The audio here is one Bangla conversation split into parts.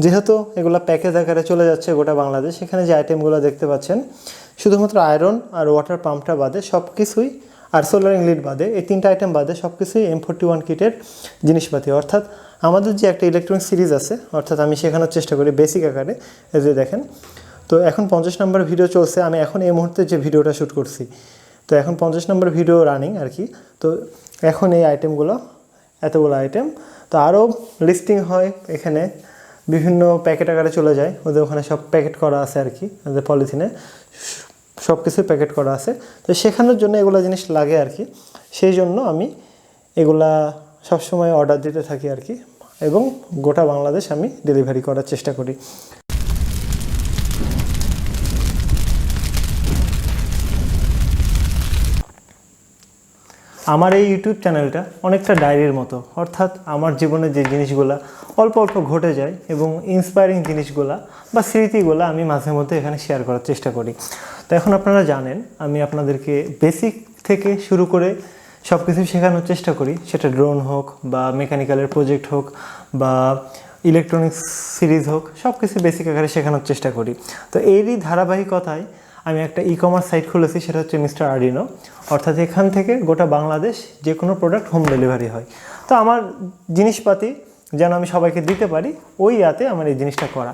যেহেতু এগুলো প্যাকেজ আকারে চলে যাচ্ছে গোটা বাংলাদেশ, এখানে যে আইটেমগুলো দেখতে পাচ্ছেন শুধুমাত্র আয়রন আর ওয়াটার পাম্পটা বাদে সব কিছুই, আর সোলারিং লিড বাদে, এই 3টা আইটেম বাদে সব কিছুই M41 কিটের জিনিসপাতি। অর্থাৎ আমাদের যে একটা ইলেকট্রনিক সিরিজ আছে, অর্থাৎ আমি শেখানোর চেষ্টা করি বেসিক আকারে, এই যে দেখেন। তো এখন 50 নম্বর ভিডিও চলছে, আমি এখন এই মুহূর্তে যে ভিডিওটা শ্যুট করছি, তো এখন 50 নম্বর ভিডিও রানিং আর কি। তো এখন এই আইটেমগুলো, এতগুলো আইটেম, তো আরও লিস্টিং হয় এখানে, বিভিন্ন প্যাকেট আকারে চলে যায়, ওদের ওখানে সব প্যাকেট করা আছে আর কি, ওদের পলিথিনে সব কিছু প্যাকেট করা আছে। তো শেখানোর জন্য এগুলো জিনিস লাগে আর কি, সেই জন্য আমি এগুলা সবসময় অর্ডার দিতে থাকি আর কি, এবং গোটা বাংলাদেশ আমি ডেলিভারি করার চেষ্টা করি। আমার এই ইউটিউব চ্যানেলটা অনেকটা ডায়েরির মতো, অর্থাৎ আমার জীবনে যে জিনিসগুলা অল্প অল্প ঘটে যায় এবং ইন্সপায়ারিং জিনিসগুলা বা স্মৃতিগুলো আমি মাঝে মধ্যে এখানে শেয়ার করার চেষ্টা করি। তো এখন আপনারা জানেন আমি আপনাদেরকে বেসিক থেকে শুরু করে সব কিছু শেখানোর চেষ্টা করি, সেটা ড্রোন হোক বা মেকানিক্যালের প্রজেক্ট হোক বা ইলেকট্রনিক্স সিরিজ হোক, সব কিছু বেসিক আকারে শেখানোর চেষ্টা করি। তো এরই ধারাবাহিকতায় আমি একটা ই-কমার্স সাইট খুলেছি, সেটা হচ্ছে মিস্টার আরডিনো। অর্থাৎ এখান থেকে গোটা বাংলাদেশ যে কোনো প্রোডাক্ট হোম ডেলিভারি হয়। তো আমার জিনিসপাতি যেন আমি সবাইকে দিতে পারি, ওই ইয়াতে আমার এই জিনিসটা করা।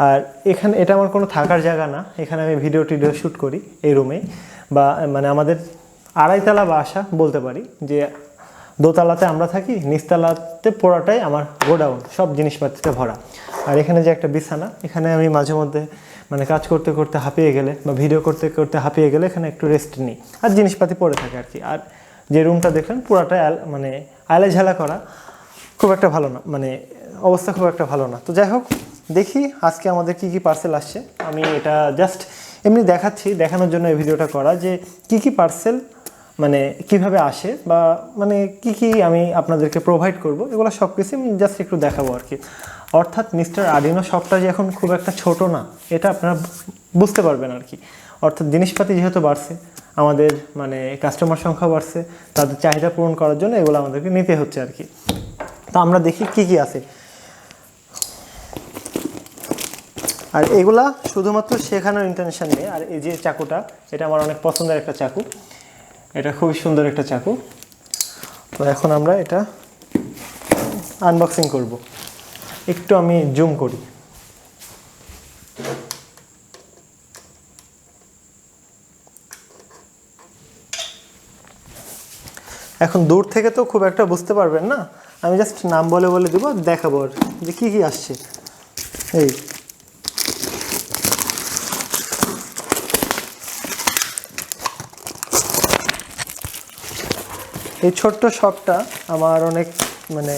আর এখানে এটা আমার কোনো থাকার জায়গা না, এখানে আমি ভিডিও টিডিও শ্যুট করি এই রুমেই, বা মানে আমাদের আড়াইতলা বাসা বলতে পারি, যে দোতলাতে আমরা থাকি, নিচতলাতে পুরোটাই আমার গোডাউন, সব জিনিসপাতিতে ভরা। আর এখানে যে একটা বিছানা, এখানে আমি মাঝে মধ্যে মানে কাজ করতে করতে হাঁপিয়ে গেলে বা ভিডিও করতে করতে হাঁপিয়ে গেলে এখানে একটু রেস্ট নিই, আর জিনিসপাতি পড়ে থাকে আর কি। আর যে রুমটা দেখলেন পুরাটাই মানে আয়লাঝালা করা, খুব একটা ভালো না, মানে অবস্থা খুব একটা ভালো না। তো যাই হোক, দেখি আজকে আমাদের কি কি পার্সেল আসছে। আমি এটা জাস্ট এমনি দেখাচ্ছি, দেখানোর জন্য এই ভিডিওটা করা, যে কি কি পার্সেল মানে কিভাবে আসে বা মানে কি কি আমি আপনাদেরকে প্রোভাইড করব, এগুলো সব কিছু আমি জাস্ট একটু দেখাবো আর কি। অর্থাৎ মিস্টার আরডিনো শপটা যে এখন খুব একটা ছোট না, এটা আপনারা বুঝতে পারবেন আর কি। অর্থাৎ জিনিসপাতি যেহেতু বাড়ছে, আমাদের মানে কাস্টমার সংখ্যা বাড়ছে, তাদের চাহিদা পূরণ করার জন্য এগুলো আমাদেরকে নিতে হচ্ছে আর কি। তো আমরা দেখি কি কি আছে। আর এগুলা শুধুমাত্র শেখানোর ইন্টেনশন নেই। আর এই যে চাকুটা, এটা আমার অনেক পছন্দের একটা চাকু, এটা খুবই সুন্দর একটা চাকু। তো এখন আমরা এটা আনবক্সিং করব। একটু আমি জুম করি। এখন দূর থেকে তো খুব একটা বুঝতে পারবেন না, আমি জাস্ট নাম বলে বলে দিব, দেখাবো আর যে কী কী আসছে। এই ছোট্ট শপটা আমার অনেক মানে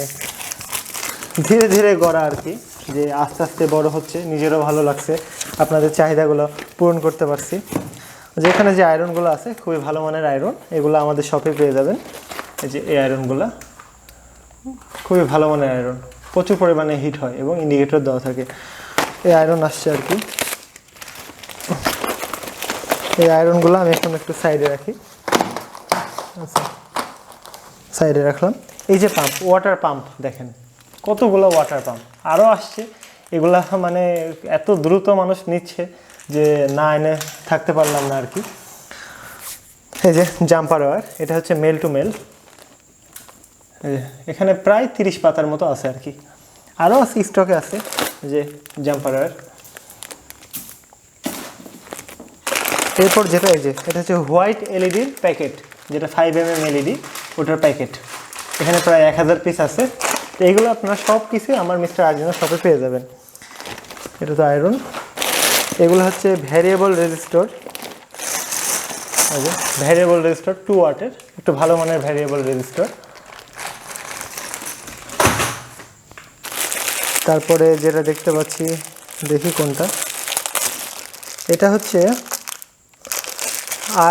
ধীরে ধীরে গড়া আর কি, যে আস্তে আস্তে বড় হচ্ছে, নিজেরও ভালো লাগছে, আপনাদের চাহিদাগুলো পূরণ করতে পারছি। যেখানে যে আয়রনগুলো আছে খুবই ভালো মানের আয়রন, এগুলো আমাদের শপে পেয়ে যাবেন। এই যে এই আয়রনগুলো খুবই ভালো মানের আয়রন, প্রচুর পরিমাণে হিট হয় এবং ইন্ডিকেটর দেওয়া থাকে। এই আয়রন আসছে আর কি। এই আয়রনগুলো আমি এখন একটু সাইডে রাখি, আচ্ছা সাইডে রাখলাম। এই যে পাম্প, ওয়াটার পাম্প দেখেন কতগুলো ওয়াটার পাম্প আরও আসছে। এগুলা মানে এত দ্রুত মানুষ নিচ্ছে যে না এনে থাকতে পারলাম না আর কি। এই যে জাম্পার ওয়্যার, এটা হচ্ছে মেল টু মেল, এখানে প্রায় 30 পাতার মতো আছে আর কি, আরও আছে স্টকে আছে। যে জাম্পার ওয়্যার, এরপর যেটা এই যে এটা হচ্ছে হোয়াইট এলইডির প্যাকেট, যেটা 5mm এলইডি, ওটার প্যাকেট এখানে প্রায় 1000 পিস আছে। তো এইগুলো আপনারা সব কিছু আমার মিস্টার আরডিনো শপে পেয়ে যাবেন। এটা তো আয়রন, এগুলো হচ্ছে ভ্যারিয়েবল রেজিস্টর, ভ্যারিয়েবল রেজিস্টর 2 ওয়াটের, একটু ভালো মানের ভ্যারিয়েবল রেজিস্টর। তারপরে যেটা দেখতে পাচ্ছি, দেখি কোনটা, এটা হচ্ছে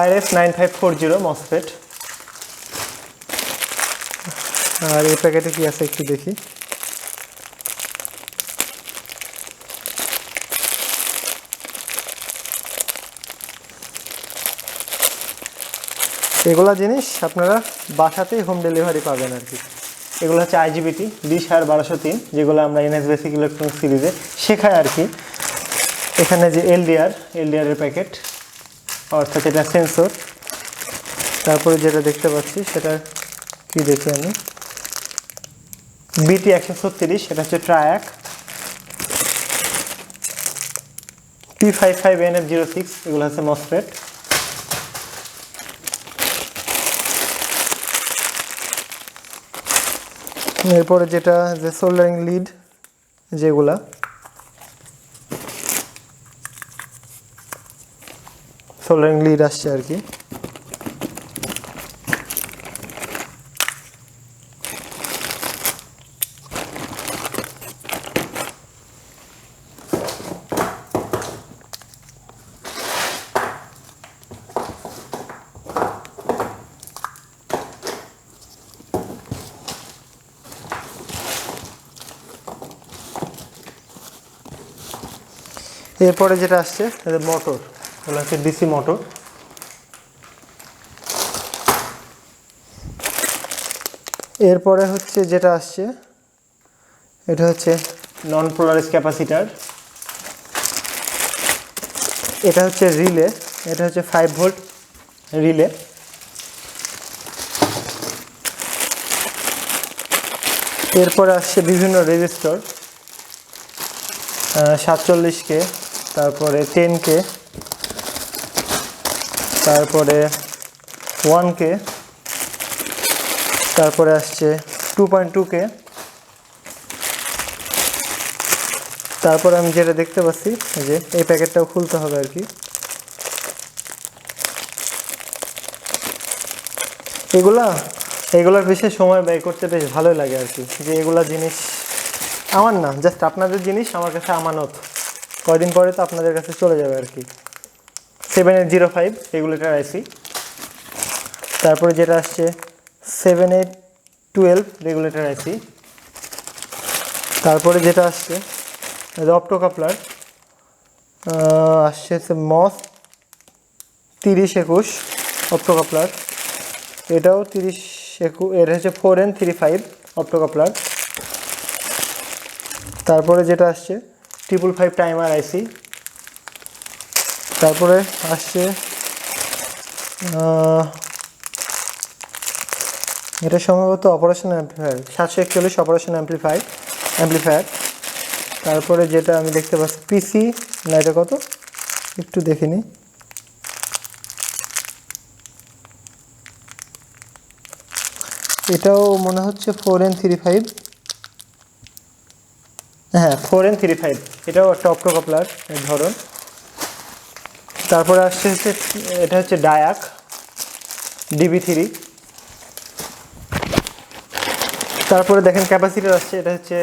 RS 9540 মসফেট। আর এই প্যাকেটে কি আছে একটু দেখি। এগুলা জিনিস আপনারা বাসাতেই হোম ডেলিভারি পাবেন আর কি। এগুলো হচ্ছে আইজিবিটি 20R1203, যেগুলো আমরা এনএস বেসিক ইলেকট্রনিক্স সিরিজে শেখাই আর কি। এখানে যে এলডিআরের প্যাকেট, অর্থাৎ এটা সেন্সর। তারপরে যেটা দেখতে পাচ্ছি সেটা কি দেখি আমি, BT136, এটা হচ্ছে ট্রায়াক। P55NF06, এগুলো হচ্ছে মসফেট। এরপরে যেটা যে সোল্ডারিং লিড, যেগুলা সোল্ডারিং লিড আসছে আর কি। এরপরে যেটা আসছে মোটর, এগুলো হচ্ছে ডিসি মোটর। এরপরে হচ্ছে যেটা আসছে এটা হচ্ছে নন পোলারাইজ ক্যাপাসিটার। এটা হচ্ছে রিলে, এটা হচ্ছে 5 ভোল্ট রিলে। এরপরে আসছে বিভিন্ন রেজিস্টর, 47K, তারপরে 10K, তারপরে 1K, তারপরে আসছে 2.2K। তারপরে আমি যেটা দেখতে পাচ্ছি যে এই প্যাকেটটাও খুলতে হবে আর কি। এগুলার পিছিয়ে সময় ব্যয় করতে বেশ ভালোই লাগে আর কি, যে এগুলা জিনিস আমার না, জাস্ট আপনাদের জিনিস আমার কাছে আমানত, কয়দিন পরে তো আপনাদের কাছে চলে যাবে আর কি। 7805 রেগুলেটর আইসি। তারপরে যেটা আসছে 7812 রেগুলেটর আইসি। তারপরে যেটা আসছে অপটো কাপলার, আসছে মস 3021 অপটো কাপলার। এটাও 3021, এটা হচ্ছে 4N35 অপটো কাপলার। তারপরে যেটা আসছে 555 টাইমার আইসি। তারপরে আসছে এটা সম্ভবত অপারেশন অ্যাম্প্লিফায়ার, 741 অপারেশন অ্যাম্প্লিফায়ার। তারপরে যেটা আমি দেখতে পাচ্ছি পিসি, না এটা কত একটু দেখে নিই, এটাও মনে হচ্ছে 4N35, হ্যাঁ 4N35, এটাও একটা অপটো কাপলার ধরন। তারপরে আসছে এটা হচ্ছে ডায়াক DB3। তারপরে দেখেন ক্যাপাসিটার আসছে, এটা হচ্ছে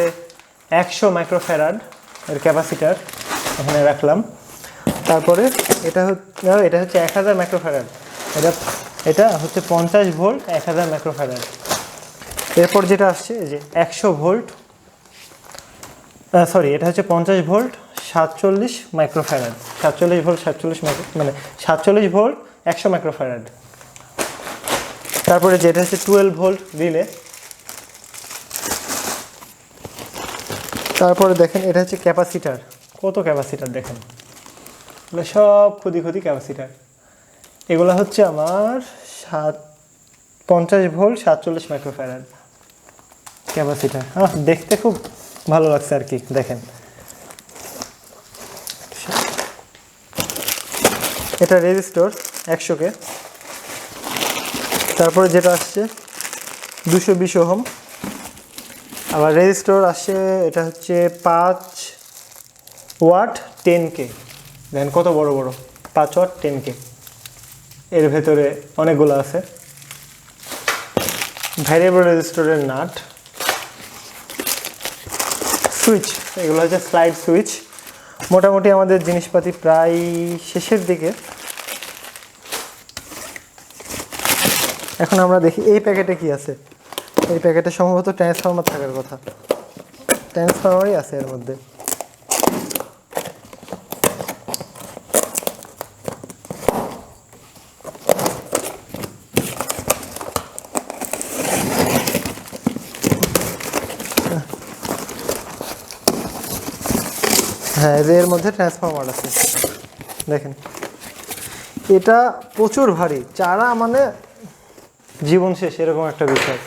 100 মাইক্রোফ্যারাড এর ক্যাপাসিটার, এখানে রাখলাম। তারপরে এটা হচ্ছে 1000 মাইক্রোফ্যারাড, এটা হচ্ছে 50 ভোল্ট 1000 মাইক্রোফ্যারাড। এরপর যেটা আসছে যে 100 ভোল্ট, সরি এটা হচ্ছে 50 ভোল্ট 47 মাইক্রোফ্যারাড, 47 ভোল্ট 47 মানে 47 ভোল্ট 100 মাইক্রোফ্যারাড। তারপরে যেটা হচ্ছে 12 ভোল্ট রিলে। তারপরে দেখেন এটা হচ্ছে ক্যাপাসিটার, কত ক্যাপাসিটার দেখেন, এগুলো সব খুদি ক্যাপাসিটার। এগুলো হচ্ছে আমার 50 ভোল্ট 47 মাইক্রোফ্যারাড ক্যাপাসিটার। দেখতে খুব ভালো লাগছে আর কি। দেখেন এটা রেজিস্টর 100K। তারপরে যেটা আসছে 220 ওহম। আবার রেজিস্টর আসছে, এটা হচ্ছে 5 ওয়াট 10K। দেখেন কত বড় 5 ওয়াট 10K, এর ভেতরে অনেকগুলো আছে। ভ্যারিয়েবল রেজিস্টরের নাট, সুইচ, এগুলো হচ্ছে স্লাইড সুইচ। মোটামুটি আমাদের জিনিসপাতি প্রায় শেষের দিকে। এখন আমরা দেখি এই প্যাকেটে কি আছে। এই প্যাকেটে সম্ভবত ট্রান্সফরমার থাকার কথা, ট্রান্সফরমারই আছে এর মধ্যে। হ্যাঁ, এর মধ্যে ট্রান্সফরমার আছে দেখেন। এটা প্রচুর ভারী, চারা মানে জীবন শেষ এরকম একটা বিষয়।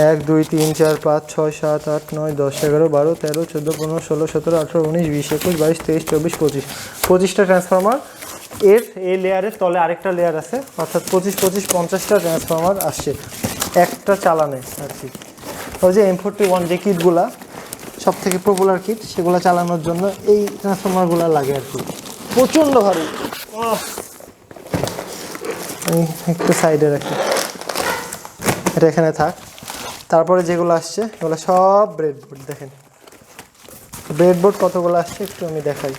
1 2 3 4 5 6 7 8 9 10 11 12 13 14 15 16 17 18 19 20 21 22 23 24 25, 25টা ট্রান্সফরমার। এই লেয়ারের তলে আরেকটা লেয়ার আছে, অর্থাৎ 25 25 50টা ট্রান্সফরমার আসছে একটা চালানে আর কি। ওই যে M41 যে কিটগুলা সব থেকে পপুলার কিট, সেগুলো চালানোর জন্য এই ট্রান্সফরমারগুলো লাগে আর কি। প্রচণ্ড ভারী। আমি একটু সাইডে রাখি, এটা এখানে থাক। তারপরে যেগুলো আসছে এগুলো সব ব্রেডবোর্ড। দেখেন ব্রেডবোর্ড কতগুলো আসছে একটু আমি দেখাই।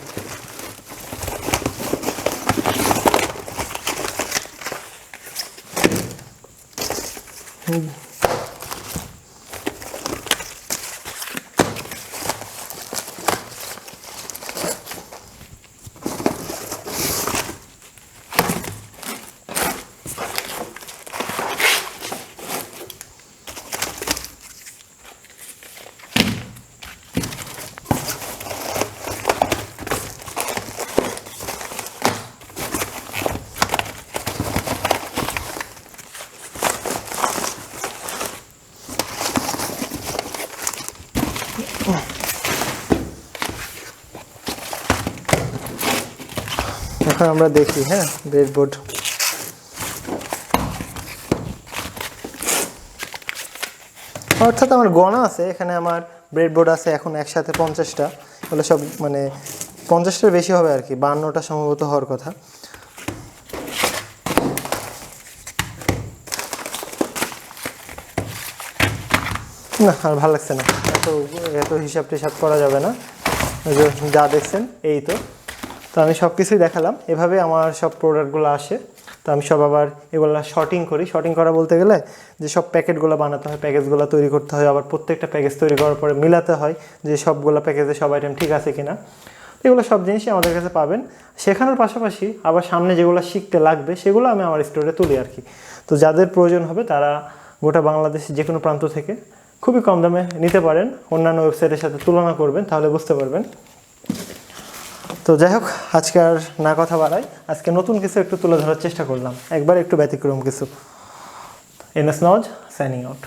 এখন আমরা দেখি। হ্যাঁ, ব্রেডবোর্ড অর্থাৎ আমার গণা আছে, এখানে আমার ব্রেডবোর্ড আছে এখন একসাথে 50টা। এগুলো সব মানে 50টার বেশি হবে আর কি, 52টা সম্ভবত হওয়ার কথা। না, আর ভালো লাগছে না, এত হিসাব টিসাব করা যাবে না। যা দেখছেন এই তো। তো আমি সব কিছুই দেখালাম। এভাবে আমার সব প্রোডাক্টগুলো আসে। তো আমি সব আবার এগুলো শর্টিং করি। শর্টিং করা বলতে গেলে যে সব প্যাকেটগুলো বানাতে হয়, প্যাকেজগুলো তৈরি করতে হয়, আবার প্রত্যেকটা প্যাকেজ তৈরি করার পরে মিলাতে হয় যে সবগুলো প্যাকেজে সব আইটেম ঠিক আছে কিনা। এগুলো সব জিনিসই আমাদের কাছে পাবেন। শেখানোর পাশাপাশি আবার সামনে যেগুলো শিখতে লাগবে সেগুলো আমি আমার স্টোরে তুলি আর কি। তো যাদের প্রয়োজন হবে তারা গোটা বাংলাদেশে যে কোনো প্রান্ত থেকে খুবই কম দামে নিতে পারেন। অন্যান্য ওয়েবসাইটের সাথে তুলনা করবেন, তাহলে বুঝতে পারবেন। তো যাই হোক, আজকে আর না কথা বাড়াই, আজকে নতুন কিছু একটু তুলে ধরার চেষ্টা করলাম, একবার একটু ব্যতিক্রম কিছু। NS Nawaz signing out.